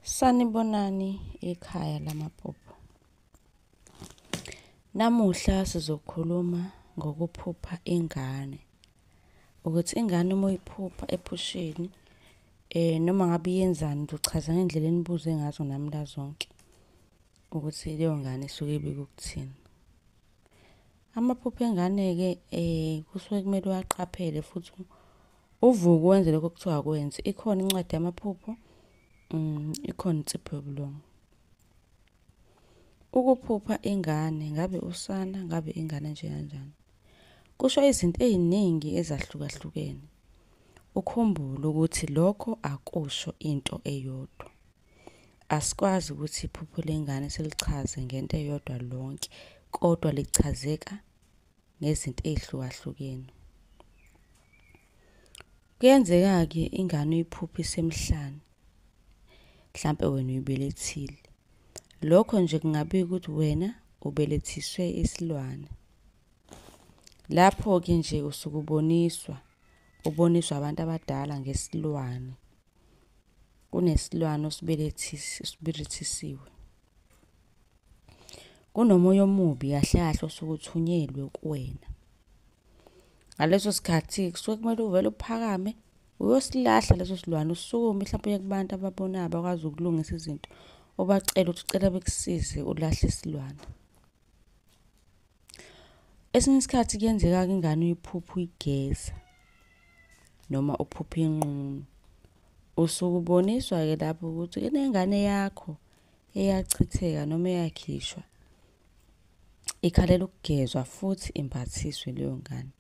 Sanibonani ekhaya lamaphupho. Namuhla sizokhuluma ngokuphupha ingane. Ukuthi ingane uma uyiphupha ephusheni noma ngabe iyenzani, uzochaza ngendlela enibuze ngazo nami la zonke ukuthi leyo ngane isuke ibike ukuthini. Amaphupho engane-ke kusuke kumele uwaqaphele futhi uvuke wenze lokho okuthiwa akwenze. Ikhona incwadi yamaphupho, ikhona insipho yobulungu. Ukuphupha ingane, ngabe usana, ngabe ingane nje kanjani, kusho izinto ey'ningi ezahlukahlukene. Ukhumbule ukuthi lokho akusho into eyodwa. Asikwazi ukuthi iphupho lengane silichaze ngento eyodwa lonke, kodwa lichazeka ngezinto ey'hlukahlukene. Kuyenzeka-ke ingane uyiphuphe isemhlane, mhlampe wena uyibelethile. Lokho nje kungabika ukuthi wena ubelethiswe isilwane. Lapho-ke nje usuke uboniswa abantu abadala ngesilwane. Kunesilwane osibelethisiwe. Kunomoya omubi kahle kahle osuke uthunyelwe kuwena. Ngaleso sikhathi kusuke kumele uvele uphakame uyosilahla leso silwane, usukume mhlawumbe uye kubantu ababonayo abakwazi ukulungisa izinto, ubacele ukuthi ucela bekusize ulahle isilwane. Esinye isikhathi kuyenzeka-ke ingane uyiphuphe uyigeza noma uphuphe inqunu. Usuke uboniswa-ke lapho ukuthi inengane yakho eyachitheka noma eyakhishwa, ikhalela ukugezwa futhi imbathiswe leyo ngane.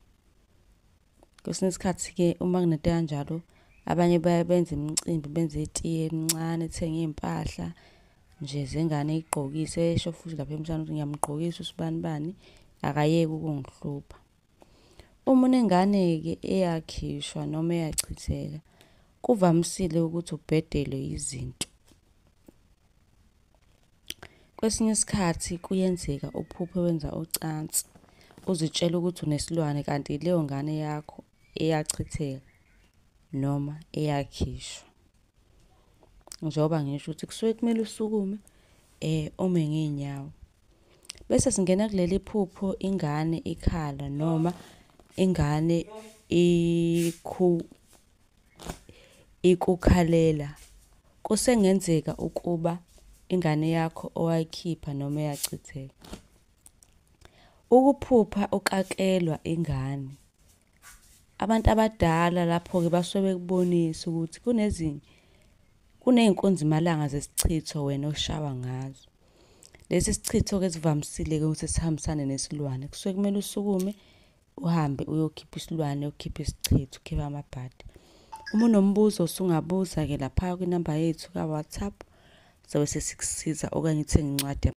Kwesinye isikhathi-ke uma kunento kanjalo, abanye baye benze imicimbi, benze itiye emncane, ethenge iy'mpahla nje zengane ey'gqokise, esho futhi lapha emsamo ukuthi ngiyamgqokisa usibani bani, akayeki ukungihlupha. Uma unengane-ke eyakhishwa noma eyachitheka, kuvamisile ukuthi ubhedelwe izinto. Kwesinye isikhathi kuyenzeka uphuphe wenza ucansi, uzitshela ukuthi unesilwane kanti leyo ngane yakho eyachitheka noma eyakhishwa. Njengoba ngisho ukuthi kusuke kumele usukume ume ngey'nyawo. Bese singena kuleli phupho ingane ikhala noma ingane ikukhalela. Kusengenzeka ukuba ingane yakho owayikhipha noma eyachitheka. Ukuphupha ukakelwa ingane. Abantu abadala lapho-ke basuke bekubonisa ukuthi kuney'nkunzimalanga zesichitho wena oshawa ngazo. Lesi sichitho-ke sivamisile-ke ukuthi sihambisane nesilwane. Kusuke kumele usukume uhambe uyokhipha isilwane, ukhiphe isichitho, ukhiphe amabhadi. Uma unombuzo usungabuza-ke lapha kwinamba yethu ka-WhatsApp, sobe sesikusiza okanye uthenge incwadi.